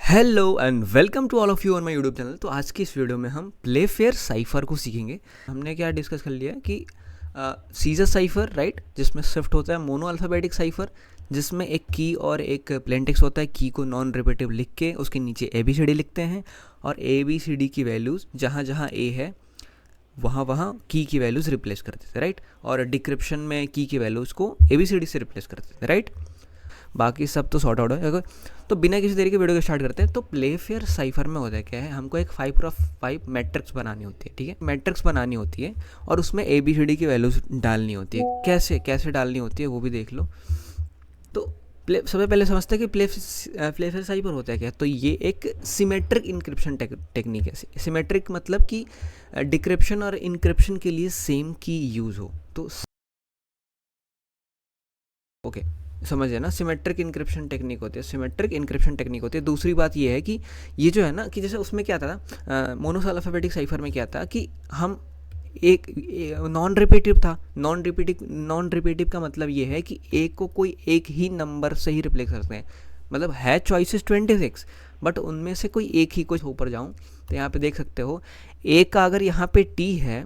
Hello and welcome to all of you on my YouTube channel. तो आज की इस वीडियो में हम प्लेफेयर साइफर को सीखेंगे। हमने क्या डिस्कस कर लिया कि सीजर साइफर राइट, जिसमें शिफ्ट होता है मोनो अल्फ़ाबेटिक साइफर, जिसमें एक की और एक प्लेन टेक्स्ट होता है। की को नॉन रिपीटिव लिख के उसके नीचे ए बी सी डी लिखते हैं और ए बी सी डी की वैल्यूज़ जहाँ जहाँ ए है वहाँ वहाँ की वैल्यूज़ रिप्लेस कर देते हैं राइट। और डिक्रिप्शन में की वैल्यूज़ को ए बी सी डी से रिप्लेस कर देते हैं राइट। बाकी सब तो सॉर्ट आउट है। अगर तो बिना किसी तरीके वीडियो को स्टार्ट करते हैं। तो प्लेफेयर साइफर में होता है क्या है, हमको एक 5x5 मैट्रिक्स बनानी होती है। ठीक है, मैट्रिक्स बनानी होती है और उसमें ए बी सी डी की वैल्यूज डालनी होती है। कैसे कैसे डालनी होती है वो भी देख लो। तो सबसे पहले समझते हैं कि प्लेफेयर साइफर होता है क्या। तो ये एक सिमेट्रिक इंक्रिप्शन टेक्निक है। सिमेट्रिक मतलब कि डिक्रिप्शन और इंक्रिप्शन के लिए सेम की यूज़ हो। तो ओके समझिए ना, सिमेट्रिक इंक्रिप्शन टेक्निक होती है, सिमेट्रिक इंक्रिप्शन टेक्निक होती है। दूसरी बात ये है कि ये जो है ना कि जैसे उसमें क्या था मोनो अल्फ़ाबेटिक साइफर में क्या था कि हम एक नॉन रिपीटिव था। नॉन रिपीटिव का मतलब ये है कि एक को कोई एक ही नंबर से ही रिप्लेस करते हैं। मतलब है चॉइसेस 26 बट उनमें से कोई एक ही कुछ ऊपर जाऊँ तो यहाँ पे देख सकते हो एक का अगर यहाँ पे टी है,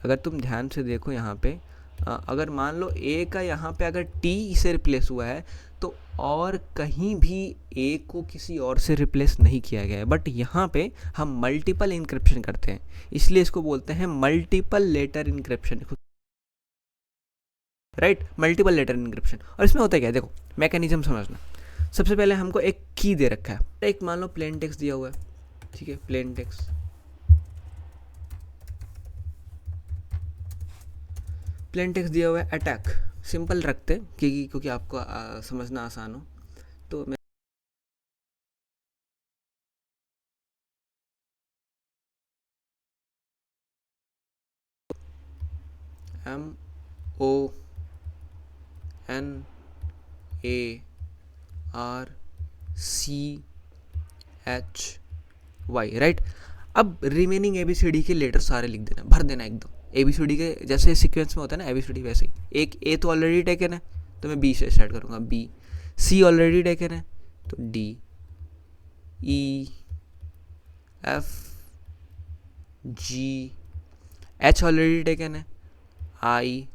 अगर तुम ध्यान से देखो यहाँ पे अगर मान लो ए का यहाँ पे अगर टी से रिप्लेस हुआ है तो और कहीं भी ए को किसी और से रिप्लेस नहीं किया गया है। बट यहाँ पे हम मल्टीपल इंक्रिप्शन करते हैं, इसलिए इसको बोलते हैं multiple letter encryption right. Multiple letter encryption. और इसमें होता है क्या, देखो मैकेनिज्म समझना। सबसे पहले हमको एक की दे रखा है, एक मान लो प्लेन टेक्स्ट दिया हुआ है। ठीक है, प्लेन टेक्स्ट दिया हुआ है। अटैक सिंपल रखते क्योंकि आपको समझना आसान हो। तो मैं MONARCHY राइट। अब remaining A B C D के लेटर सारे लिख देना, भर देना एकदम। ए बी सी डी के जैसे सीक्वेंस में होता है ना ए बी सी डी, वैसे ही। एक ए तो ऑलरेडी टेकन है तो मैं बी से स्टार्ट करूँगा, बी। सी ऑलरेडी टेकन है तो डी, ई, एफ, जी। एच ऑलरेडी टेकन है, आई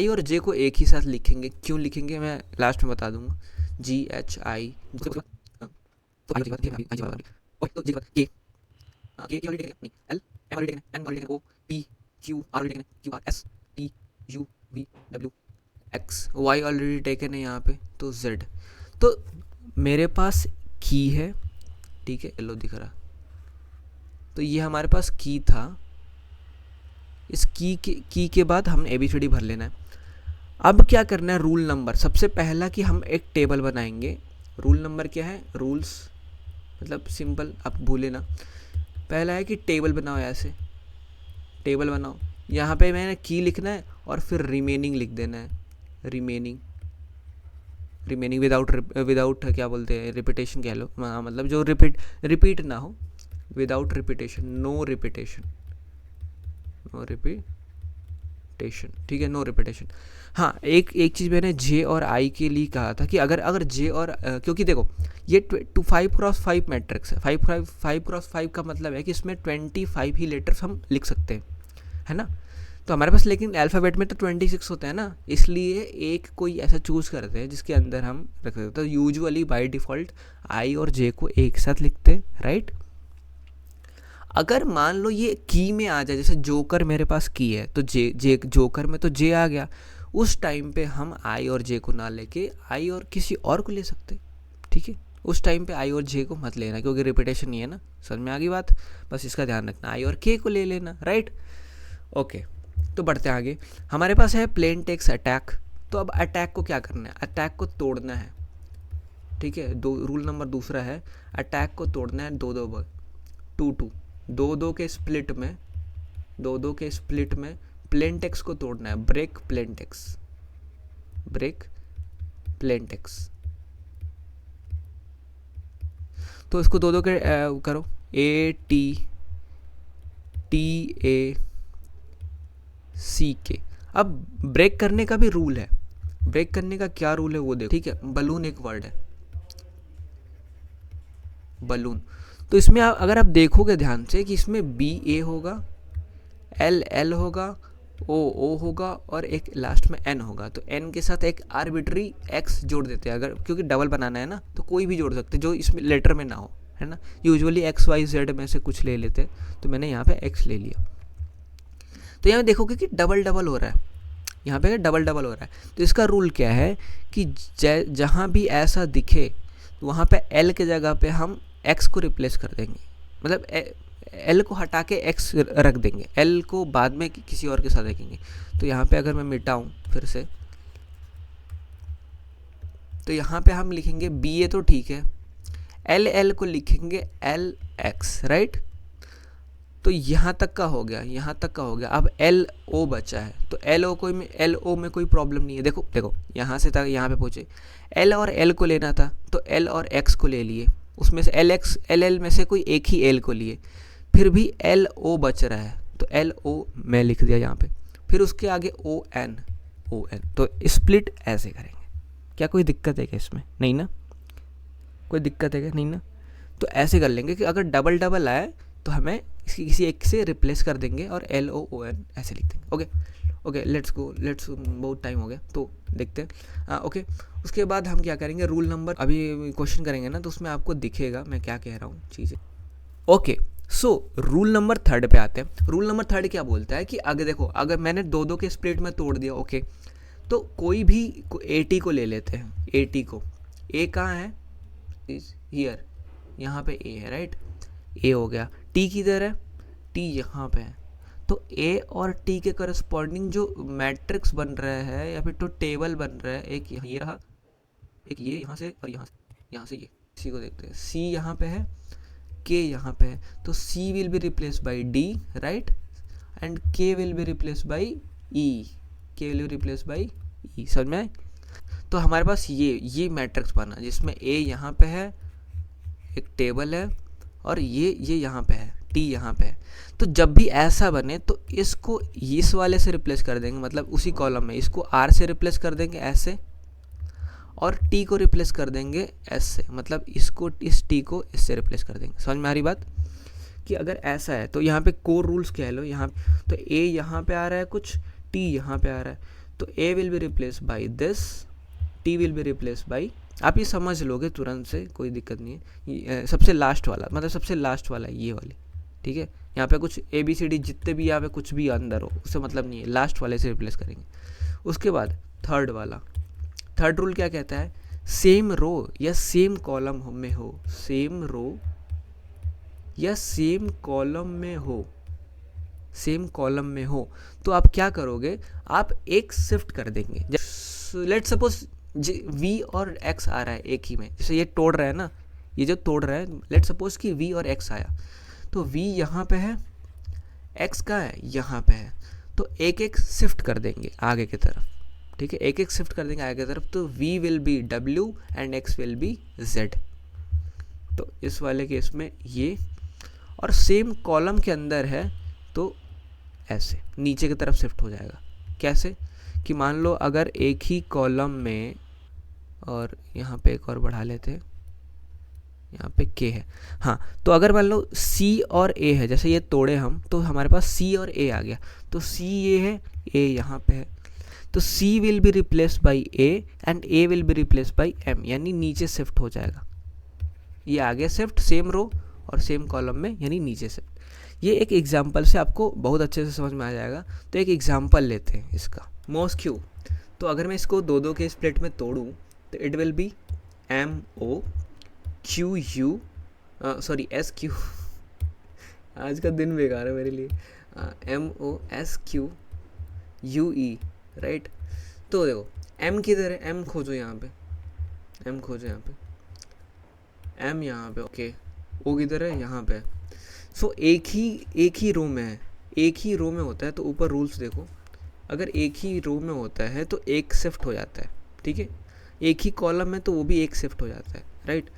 और जे को एक ही साथ लिखेंगे। क्यों लिखेंगे मैं लास्ट में बता दूंगा। G H I X, Y already taken है यहाँ पे तो जेड। तो मेरे पास की है, ठीक है, येलो दिख रहा। तो ये हमारे पास की था। इस की के बाद हमने ए बी सी डी भर लेना है। अब क्या करना है, रूल नंबर। सबसे पहला कि हम एक टेबल बनाएंगे। रूल नंबर क्या है, रूल्स मतलब सिंपल, आप भूले ना। पहला है कि टेबल बनाओ, ऐसे टेबल बनाओ। यहाँ पे मैंने की लिखना है और फिर रिमेनिंग लिख देना है। रिमेनिंग विदाउट क्या बोलते हैं, रिपीटेशन कह लो। मतलब जो रिपीट ना हो, विदाउट रिपीटेशन, नो रिपीटेशन। ठीक है, नो रिपीटेशन। हाँ, एक चीज़ मैंने जे और आई के लिए कहा था कि अगर जे और क्योंकि देखो ये 5x5 मैट्रिक्स है। 5x5 का मतलब है कि इसमें 25 ही लेटर्स हम लिख सकते हैं, है ना। तो हमारे पास लेकिन अल्फ़ाबेट में तो 26 होता है ना, इसलिए एक कोई ऐसा चूज़ करते हैं जिसके अंदर हम रख सकते हैं। तो यूजुअली बाय डिफ़ॉल्ट आई और जे को एक साथ लिखते हैं राइट। अगर मान लो ये की में आ जाए, जैसे जोकर मेरे पास की है तो जे जोकर में तो जे आ गया, उस टाइम पे हम आई और जे को ना लेके आई और किसी और को ले सकते। ठीक है, उस टाइम पे आई और जे को मत लेना क्योंकि रिपीटेशन नहीं है ना। समझ में आ गई बात, बस इसका ध्यान रखना। आई और के को ले लेना राइट। ओके, तो बढ़ते हैं आगे। हमारे पास है प्लेन टेक्स्ट अटैक। तो अब अटैक को क्या करना है, अटैक को तोड़ना है। ठीक है, रूल नंबर दूसरा है, अटैक को तोड़ना है दो बार, 2 दो के स्प्लिट में प्लेन टेक्स्ट को तोड़ना है। ब्रेक प्लेन टेक्स्ट, तो इसको दो के करो, ए टी ए सी के। अब ब्रेक करने का भी रूल है। ब्रेक करने का क्या रूल है वो देखो। ठीक है, बलून एक वर्ड है, बलून। तो इसमें अगर आप देखोगे ध्यान से कि इसमें बी ए होगा, एल एल होगा, ओ ओ होगा और एक लास्ट में एन होगा। तो एन के साथ एक आर्बिट्री एक्स जोड़ देते हैं, अगर क्योंकि डबल बनाना है ना तो कोई भी जोड़ सकते जो इसमें लेटर में ना हो, है ना। यूजुअली एक्स वाई जेड में से कुछ ले लेते, तो मैंने यहाँ पे एक्स ले लिया। तो यहाँ देखोगे कि डबल डबल हो रहा है, यहाँ पे डबल डबल हो रहा है। तो इसका रूल क्या है कि जहाँ भी ऐसा दिखे वहाँ पे एल के जगह पे हम एक्स को रिप्लेस कर देंगे, मतलब एल को हटा के एक्स रख देंगे, एल को बाद में किसी और के साथ रखेंगे। तो यहाँ पे अगर मैं मिटाऊँ फिर से, तो यहाँ पे हम लिखेंगे बी ए, तो ठीक है, एल एल को लिखेंगे एल एक्स, राइट। तो यहाँ तक का हो गया, यहाँ तक का हो गया। अब एल ओ बचा है, तो एल ओ में कोई प्रॉब्लम नहीं है। देखो देखो यहाँ से तक यहाँ पे पहुँचे, एल और एल को लेना था तो एल और एक्स को ले लिए, उसमें से एल एल में से कोई एक ही एल को लिए, फिर भी एल ओ बच रहा है तो एल ओ मैं लिख दिया यहाँ पे, फिर उसके आगे ओ एन, तो स्प्लिट ऐसे करेंगे। क्या कोई दिक्कत है क्या इसमें? नहीं ना, कोई दिक्कत है क्या? नहीं ना। तो ऐसे कर लेंगे कि अगर डबल डबल आए तो हमें किसी एक से रिप्लेस कर देंगे और एल ओ ओ एन ऐसे लिख देंगे। ओके लेट्स गो, बहुत टाइम हो गया तो देखते हैं। ओके उसके बाद हम क्या करेंगे, रूल नंबर, अभी क्वेश्चन करेंगे ना तो उसमें आपको दिखेगा मैं क्या कह रहा हूँ चीज़ें। ओके सो रूल नंबर 3 पे आते हैं। रूल नंबर 3 क्या बोलता है कि अगर देखो, अगर मैंने दो के स्प्लिट में तोड़ दिया, ओके, तो कोई भी ए टी को ले लेते हैं। ए टी को, ए कहाँ है, इज हियर, यहाँ पे ए है, राइट, ए हो गया। टी किधर है, टी यहाँ पे है। तो ए और टी के करस्पॉन्डिंग जो मैट्रिक्स बन रहा है या फिर तो टेबल बन रहा है, एक ये रहा, एक ये यहाँ से और यहाँ से ये, इसी को देखते हैं। सी यहाँ पे है, के यहाँ पे है, तो C will be replace by D, right, and K will be replace by E, K will be replace by E, समझ में? तो हमारे पास ये मैट्रिक्स बना जिसमें A यहाँ पे है, एक टेबल है, और ये यहाँ पे है, T यहाँ पे है। तो जब भी ऐसा बने तो इसको इस वाले से रिप्लेस कर देंगे, मतलब उसी कॉलम में इसको R से रिप्लेस कर देंगे ऐसे, और T को रिप्लेस कर देंगे S से, मतलब इसको इस T को इससे रिप्लेस कर देंगे। समझ में आ रही बात? कि अगर ऐसा है तो यहाँ पे कोर रूल्स कह लो, यहाँ तो A यहाँ पे आ रहा है कुछ, T यहाँ पे आ रहा है, तो A will be replace by this, T will be replace by, आप ये समझ लोगे तुरंत से, कोई दिक्कत नहीं है। सबसे लास्ट वाला, मतलब सबसे लास्ट वाला ये वाली, ठीक है। यहाँ पे कुछ ABCD जितने भी यहाँ पे कुछ भी अंदर हो उससे मतलब नहीं है, लास्ट वाले से रिप्लेस करेंगे। उसके बाद थर्ड रूल क्या कहता है, सेम रो या सेम कॉलम में हो, सेम रो या सेम कॉलम में हो, सेम कॉलम में हो, तो आप क्या करोगे, आप एक शिफ्ट कर देंगे। लेट्स सपोज V और X आ रहा है एक ही में, जैसे ये तोड़ रहा है ना, ये जो तोड़ रहा है, लेट्स सपोज कि V और X आया, तो V यहाँ पे है, X का है यहाँ पे है, तो एक एक शिफ्ट कर देंगे आगे की तरफ, ठीक है, एक एक शिफ्ट कर देंगे आगे की तरफ। तो V will be W and X will be Z। तो इस वाले केस में ये, और सेम कॉलम के अंदर है तो ऐसे नीचे की तरफ शिफ्ट हो जाएगा। कैसे कि मान लो अगर एक ही कॉलम में, और यहाँ पे एक और बढ़ा लेते हैं, यहाँ पे K है, हाँ, तो अगर मान लो C और A है, जैसे ये तोड़े हम तो हमारे पास C और A आ गया, तो C ये है, A यहाँ पे है, तो C will be replace by A and A will be replace by M, यानी नीचे शिफ्ट हो जाएगा। ये आगे शिफ्ट सेम रो और सेम कॉलम में, यानी नीचे शिफ्ट। ये एक एग्जांपल से आपको बहुत अच्छे से समझ में आ जाएगा। तो एक एग्जांपल लेते हैं इसका, मोस क्यू। तो अगर मैं इसको दो के स्प्लिट में तोड़ूँ तो इट विल बी SQ, आज का दिन बेकार है मेरे लिए, MOSQUE, राइट। तो देखो M किधर है, M खोजो यहाँ पे, M खोजो यहाँ पे, M यहाँ पे, ओके, O किधर है, यहाँ पे। सो एक ही रो में है, एक ही रो में होता है तो ऊपर रूल्स देखो, अगर एक ही रो में होता है तो एक शिफ्ट हो जाता है, ठीक है, एक ही कॉलम में तो वो भी एक शिफ्ट हो जाता है, राइट।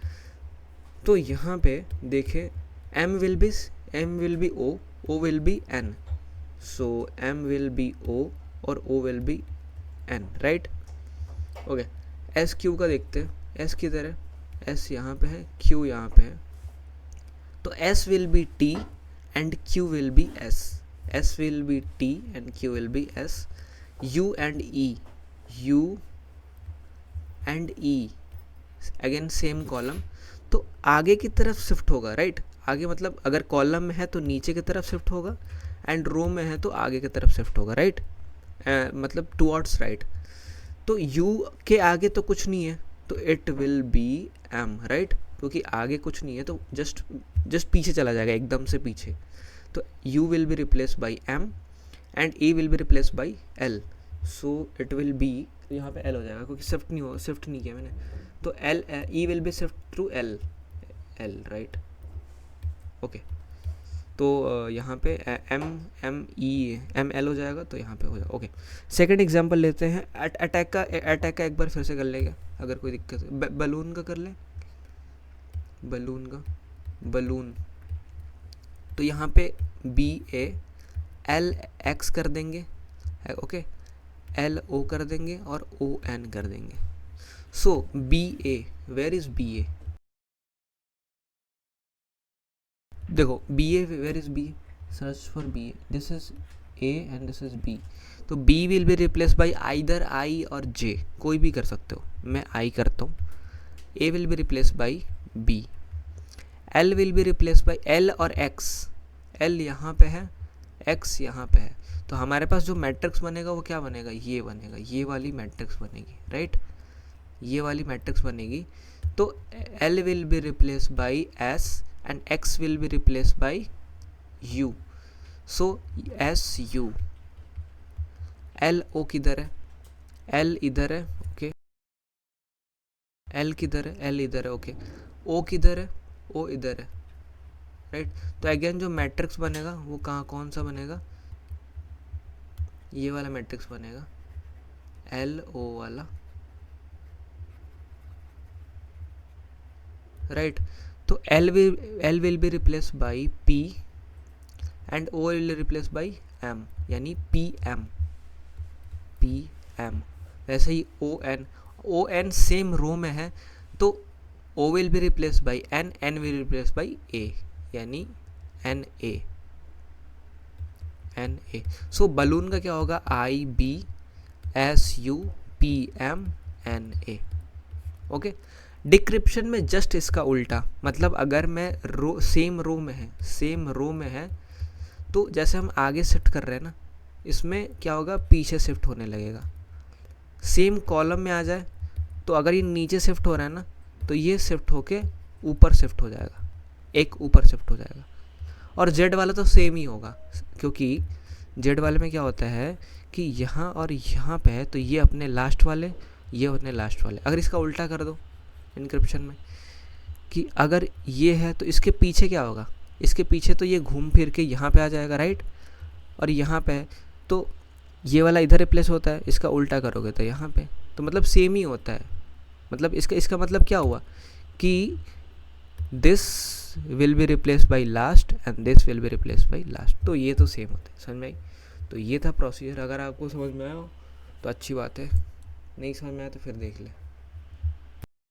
तो यहाँ पे देखें, M will be O, O will be N, so M will be O और O will be N, right. Okay, SQ का देखते हैं, S किधर है, S यहाँ पे है, Q यहाँ पे है, तो S will be T and Q will be S. S will be T and Q will be S. U and E, U and E again same column, तो आगे की तरफ शिफ्ट होगा, राइट? आगे मतलब अगर कॉलम में है तो नीचे की तरफ शिफ्ट होगा, एंड रो में है तो आगे की तरफ शिफ्ट होगा, राइट? मतलब टुवर्ड्स राइट. तो U के आगे तो कुछ नहीं है, तो it will be M, right? क्योंकि आगे कुछ नहीं है तो जस्ट पीछे चला जाएगा, एकदम से पीछे. तो U will be replace by M and E will be replace by L. So it will be, यहाँ पे L हो जाएगा क्योंकि शिफ्ट नहीं किया मैंने. तो E will be shift through L, right? Okay, तो यहाँ पे M L हो जाएगा, तो यहाँ पे हो जाएगा. ओके, सेकंड एग्जांपल लेते हैं. अटैक का एक बार फिर से कर लेंगे, अगर कोई दिक्कत है. बलून का कर लें, बलून. तो यहाँ पे BA LX कर देंगे, ओके, LO कर देंगे और ON कर देंगे. So BA, where is BA? देखो BA, where is B? Search for BA. This is A and this is B. तो B will be replace by either I और J, कोई भी कर सकते हो. मैं I करता हूँ. A will be replace by B. L will be replace by L और X. L यहाँ पे है, X यहाँ पे है. तो हमारे पास जो मैट्रिक्स बनेगा वो क्या बनेगा? ये बनेगा, ये वाली मैट्रिक्स बनेगी, राइट? ये वाली मैट्रिक्स बनेगी. तो L will be replace by S and X will be replace by U. So SU. LO किधर है? L इधर है, ओके. L किधर है? L इधर है, ओके. O किधर है? O इधर है, राइट? तो अगेन जो मैट्रिक्स बनेगा वो कौन सा बनेगा? ये वाला मैट्रिक्स बनेगा, LO वाला, राइट? तो L will be replace by P and O will replace by M, यानी PM. वैसे ही ON सेम रो में है, तो O will be replace by N will replace by A, यानी NA. सो बलून का क्या होगा? IBSUPMNA. ओके. डिक्रिप्शन में जस्ट इसका उल्टा, मतलब अगर मैं सेम रो में है तो जैसे हम आगे शिफ्ट कर रहे हैं ना, इसमें क्या होगा? पीछे शिफ्ट होने लगेगा. सेम कॉलम में आ जाए तो अगर ये नीचे शिफ्ट हो रहा है ना, तो ये शिफ्ट होके ऊपर शिफ्ट हो जाएगा, एक ऊपर शिफ्ट हो जाएगा. और Z वाला तो सेम ही होगा, क्योंकि Z वाले में क्या होता है कि यहाँ और यहाँ पे है, तो ये अपने लास्ट वाले, ये अपने लास्ट वाले. अगर इसका उल्टा कर दो इनक्रिप्शन में, कि अगर ये है तो इसके पीछे क्या होगा? इसके पीछे तो ये घूम फिर के यहाँ पे आ जाएगा, राइट? और यहाँ पे है तो ये वाला इधर रिप्लेस होता है, इसका उल्टा करोगे तो यहाँ पे, तो मतलब सेम ही होता है. मतलब इसका मतलब क्या हुआ कि this will be replace by last and this will be replace by last. तो ये तो सेम होता है, समझ में आई? तो ये था प्रोसीजर. अगर आपको समझ में आया हो तो अच्छी बात है, नहीं समझ में आया तो फिर देख ले.